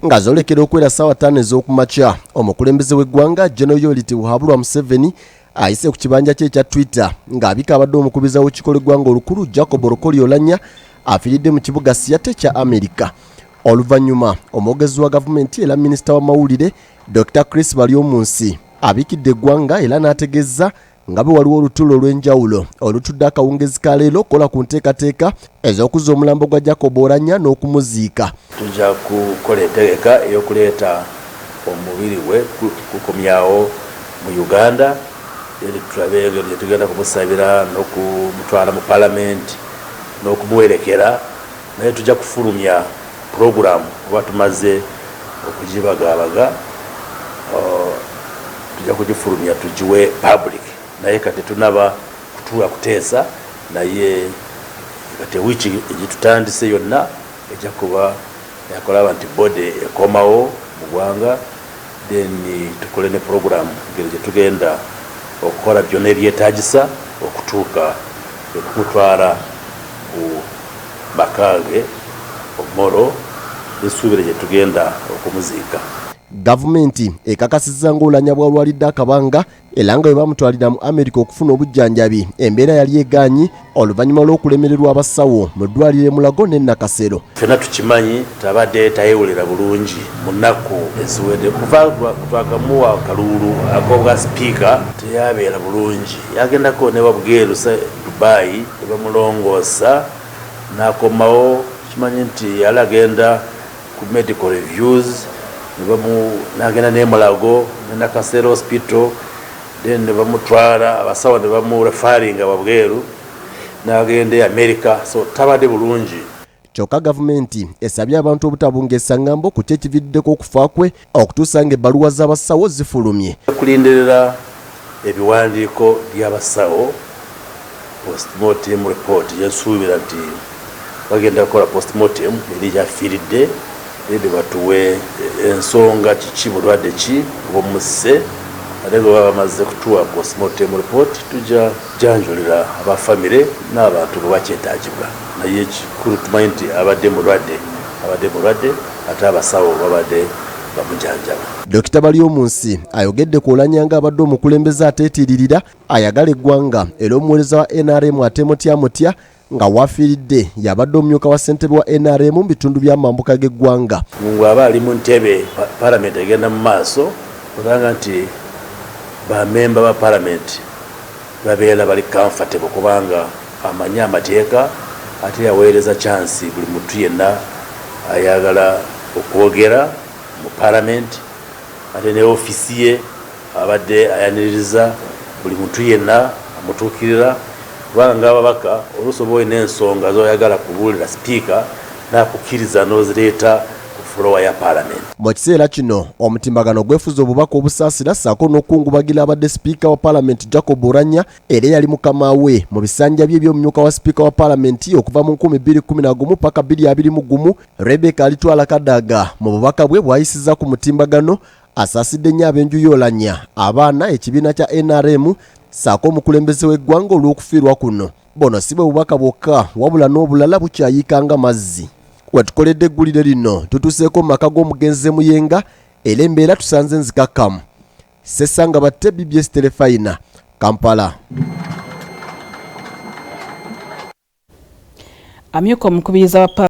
nga zolekera okwera ssaawa 5 ez'okumakya. Omukulembeze w'eggwanga General Yoweri Habulwa Museveni ayise ku kibanja kye ekya Twitter ng'abika abadde omukubiza w'ekikolo eggwanga olukulu Jacob Oulanyah afiiridde mu kibuga Seattle kya Amerika. Oluvannyuma omwogezi wa gavumenti era minisita w'amawulire Dr. Chris Balyomunsi abikidde eggwanga era n'ategeeza nga bwe waliwo olutuulo olw'enjawulo olutudde akawungezi ka leero okukola ku nteekateeka ez'okuzza omulambo gwa Jacob Oulanyah n'okumuziika. Tujja kukola entegeka ey'okuleeta omubiri gwe kukomyawo mu Uganda tulabe engeri gye tugenda kumusabira n'okumutwala mu Palamenti n'okumuwerekera, naye tujja kufulumya puroguramu oba tumaze okugibagaabaga tujja kugifulumya tugiwe public, naye kati tunaba kutuula kuteesa, naye kati wiiki egitutandise yonna ejja kuba yakolaba nti bode ekomawo mu ggwanga, then tukole ne puroguramu engeri gye tugenda okukola byonna ebyetaagisa okutuuka okumutwala ku bakage omoro esuubire gye tugenda okumuziika. Gavumenti ekakasizza ng'Oulanyah bw'alwalidde akabanga era nga bwe bamutwalira mu Amerika okufuna obujjanjabi embeera yali egaanyi oluvannyuma lw'okulemererwa abasawo mu ddwaliro e Mulago ne Nakasero. Ffenna tukimanyi tabadde tayewulira bulungi mu nnaku eziwedde kuva twakamuwa akalulu ak'obwa sipiika teyabeera bulungi, yagendako ne wabweru Dubai ne bamulongoosa n'akomawo. Kimanyi nti yali agenda ku medical reviews n'agenda ne Mulago ne Nakasero hospital, then ne bamutwala abasawo ne bamurefaringa wabweru n'agenda e America, so tabadde bulungi. Kyokka gavumenti esabye abantu obutabungeesa ngambo ku kyekividdeko okufa kwe okutuusa ng'ebbaluwa z'abasawo zifulumye. Kulindirira ebiwandiiko by'abasawo postmortem report yensuubira nti bagenda kukola postmortem eri Afiiridde edi batuwe ensonga kiki bulwadde ki bw'omusse, ate nga baba bamaze kutuwa postmortem report tujja janjulira abafamire n'abantu bwe bakyetaagibwa, naye ekikulu tumanyi nti abadde mulwadde ate abasawo babadde bamujanjaba. Dr. Balyomunsi ayogedde ku Oulanyah ng'abadde omukulembeze ateetiririra ayagala eggwanga era omuweereza wa NRM ate mutya nga wafiiridde yabadde omumyuka wa ssentebe wa NRM mu bitundu by'amambuka g'eggwanga. Mungu aba ali mu ntebe Palamenti egenda mu maaso kubanga nti bamemba ba Palamenti babeera bali comfortable kubanga amanyi amateeka ate yaweereza chansi buli muntu yenna ayagala okwogera mu Palamenti, ate ne ofisi ye abadde ayaniriza buli muntu yenna amutuukirira kubanga ng'ababaka olusobola olina ensonga zoyagala kubuulira sipiika n'akukkiriza n'ozireeta ku fulowa ya Palamenti. Mu kiseera kino omutimbagano gwefuza obubaka obusaasira ssaako n'okukungubagira abadde sipiika wa Palamenti Jacob Oulanyah era yali mukama we mu bisanja bye by'omumyuka wa sipiika wa Palamenti okuva mu 2011 paka 2021. Rebecca Alitwala Kadaga mu bubaka bwe bw'ayisizza ku mutimbagano asaasidde nnyo ab'enju y'Oulanyah, abaana, ekibiina kya NRM ssaako omukulembeze w'eggwanga olw'okufiirwa kuno. Bono si bwe bubaka bwokka wabula n'obulala bukyayiika nga mazzi. Wetukoledde eggulire lino tutuuseeko mu maka g'omugenzi Muyenga era embeera tusanze nzikakkamu. Ssesanga batte BBS Telefayina, Kampala. Amyuka omukubiriza wa